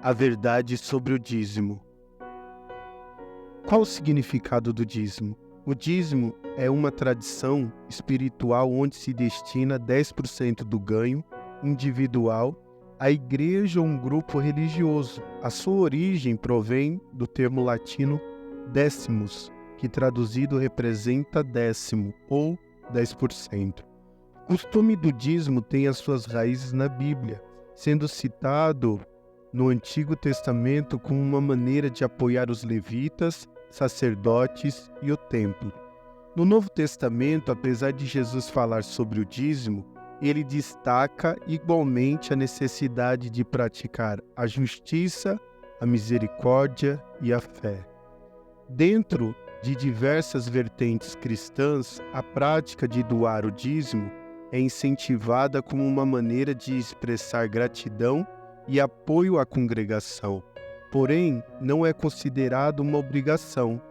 A verdade sobre o dízimo. Qual o significado do dízimo? O dízimo é uma tradição espiritual onde se destina 10% do ganho individual à igreja ou um grupo religioso. A sua origem provém do termo latino décimos, que traduzido representa décimo ou 10%. O costume do dízimo tem as suas raízes na Bíblia, sendo citado no Antigo Testamento como uma maneira de apoiar os levitas, sacerdotes e o templo. No Novo Testamento, apesar de Jesus falar sobre o dízimo, ele destaca igualmente a necessidade de praticar a justiça, a misericórdia e a fé. Dentro de diversas vertentes cristãs, a prática de doar o dízimo é incentivada como uma maneira de expressar gratidão e apoio à congregação, porém não é considerado uma obrigação.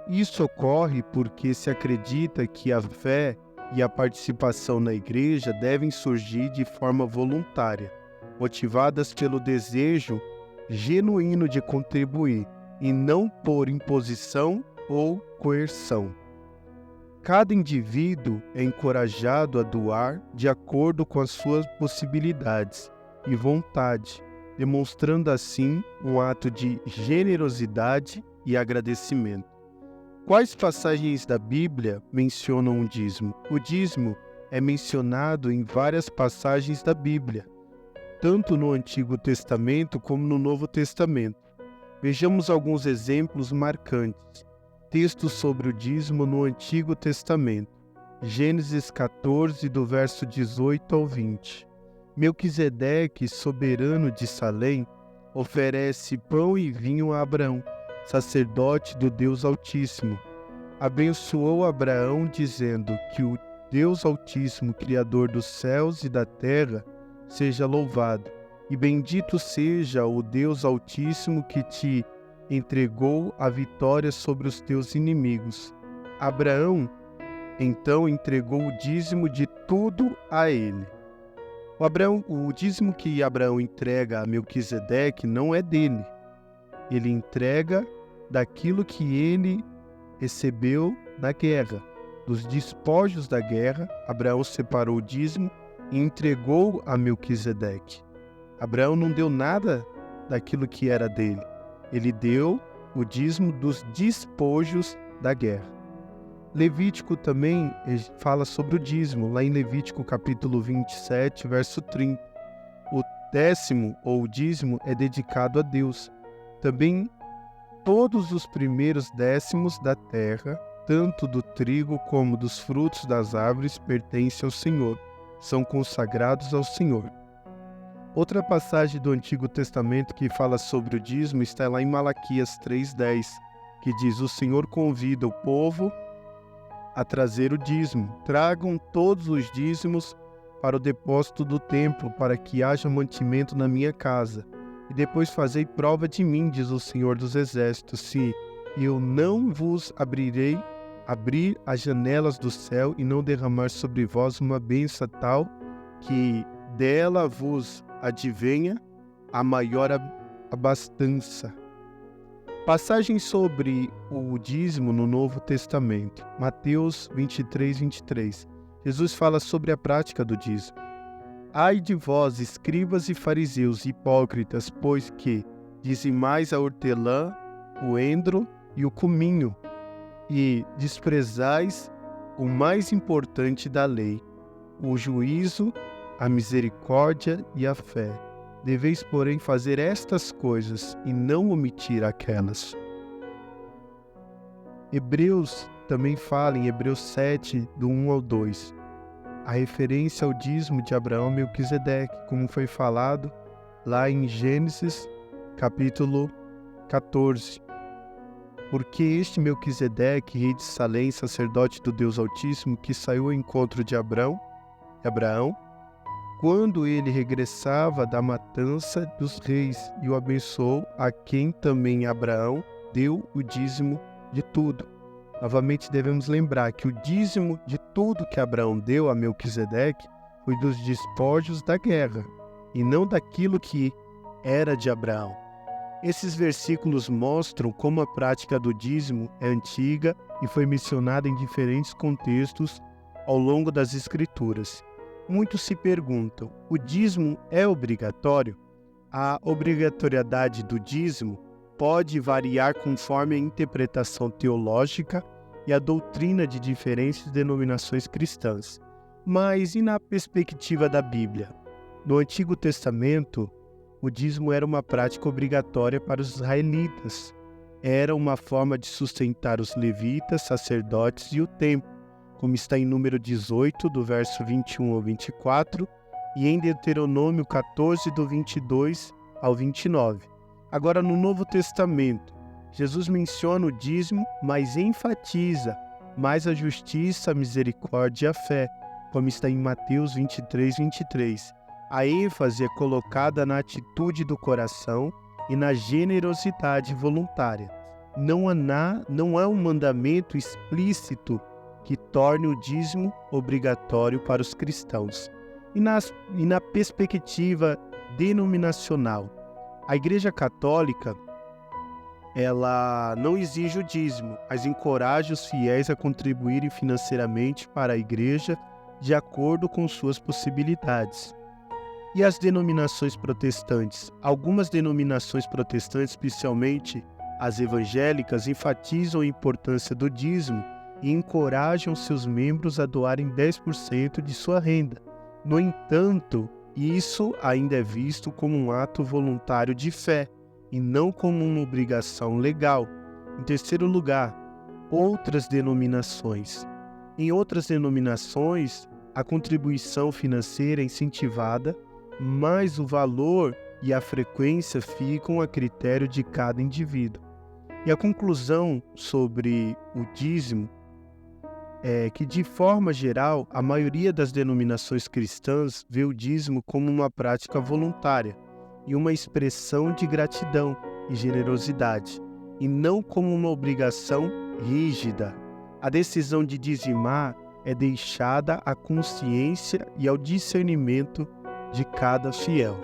Isso ocorre porque se acredita que a fé e a participação na igreja devem surgir de forma voluntária, motivadas pelo desejo genuíno de contribuir, e não por imposição ou coerção. Cada indivíduo é encorajado a doar de acordo com as suas possibilidades e vontade, demonstrando assim um ato de generosidade e agradecimento. Quais passagens da Bíblia mencionam o dízimo? O dízimo é mencionado em várias passagens da Bíblia, tanto no Antigo Testamento como no Novo Testamento. Vejamos alguns exemplos marcantes. Textos sobre o dízimo no Antigo Testamento. Gênesis 14, do verso 18 ao 20. Melquisedeque, soberano de Salém, oferece pão e vinho a Abraão, sacerdote do Deus Altíssimo. Abençoou Abraão, dizendo que o Deus Altíssimo, Criador dos céus e da terra, seja louvado, e bendito seja o Deus Altíssimo que te entregou a vitória sobre os teus inimigos. Abraão, então, entregou o dízimo de tudo a ele. O dízimo que Abraão entrega a Melquisedeque não é dele. Ele entrega daquilo que ele recebeu na guerra. Dos despojos da guerra, Abraão separou o dízimo e entregou a Melquisedeque. Abraão não deu nada daquilo que era dele. Ele deu o dízimo dos despojos da guerra. Levítico também fala sobre o dízimo, lá em Levítico capítulo 27, verso 30. O décimo ou o dízimo é dedicado a Deus. Também todos os primeiros décimos da terra, tanto do trigo como dos frutos das árvores, pertencem ao Senhor, são consagrados ao Senhor. Outra passagem do Antigo Testamento que fala sobre o dízimo está lá em Malaquias 3:10, que diz: o Senhor convida o povo a trazer o dízimo. Tragam todos os dízimos para o depósito do templo, para que haja mantimento na minha casa. E depois fazei prova de mim, diz o Senhor dos Exércitos, se eu não vos abrir as janelas do céu e não derramar sobre vós uma bênção tal que dela vos advenha a maior abastança. Passagem sobre o dízimo no Novo Testamento. Mateus 23, 23. Jesus fala sobre a prática do dízimo. Ai de vós, escribas e fariseus, hipócritas, pois que dizimais a hortelã, o endro e o cominho, e desprezais o mais importante da lei, o juízo, a misericórdia e a fé. Deveis, porém, fazer estas coisas e não omitir aquelas. Hebreus também fala em Hebreus 7, do 1 ao 2. A referência ao dízimo de Abraão e Melquisedeque, como foi falado lá em Gênesis, capítulo 14. Porque este Melquisedeque, rei de Salém, sacerdote do Deus Altíssimo, que saiu ao encontro de Abraão, quando ele regressava da matança dos reis, e o abençoou, a quem também Abraão deu o dízimo de tudo. Novamente devemos lembrar que o dízimo de tudo que Abraão deu a Melquisedeque foi dos despojos da guerra, e não daquilo que era de Abraão. Esses versículos mostram como a prática do dízimo é antiga e foi mencionada em diferentes contextos ao longo das Escrituras. Muitos se perguntam: o dízimo é obrigatório? A obrigatoriedade do dízimo pode variar conforme a interpretação teológica e a doutrina de diferentes denominações cristãs. Mas e na perspectiva da Bíblia? No Antigo Testamento, o dízimo era uma prática obrigatória para os israelitas. Era uma forma de sustentar os levitas, sacerdotes e o templo, como está em Número 18, do verso 21 ao 24, e em Deuteronômio 14, do 22 ao 29. Agora, no Novo Testamento, Jesus menciona o dízimo, mas enfatiza mais a justiça, a misericórdia e a fé, como está em Mateus 23, 23. A ênfase é colocada na atitude do coração e na generosidade voluntária. Não há um mandamento explícito que torne o dízimo obrigatório para os cristãos. E na perspectiva denominacional, a Igreja Católica, ela não exige o dízimo, mas encoraja os fiéis a contribuírem financeiramente para a Igreja de acordo com suas possibilidades. E as denominações protestantes? Algumas denominações protestantes, especialmente as evangélicas, enfatizam a importância do dízimo e encorajam seus membros a doarem 10% de sua renda. No entanto, isso ainda é visto como um ato voluntário de fé e não como uma obrigação legal. Em terceiro lugar, outras denominações. Em outras denominações, a contribuição financeira é incentivada, mas o valor e a frequência ficam a critério de cada indivíduo. E a conclusão sobre o dízimo é que, de forma geral, a maioria das denominações cristãs vê o dízimo como uma prática voluntária e uma expressão de gratidão e generosidade, e não como uma obrigação rígida. A decisão de dizimar é deixada à consciência e ao discernimento de cada fiel.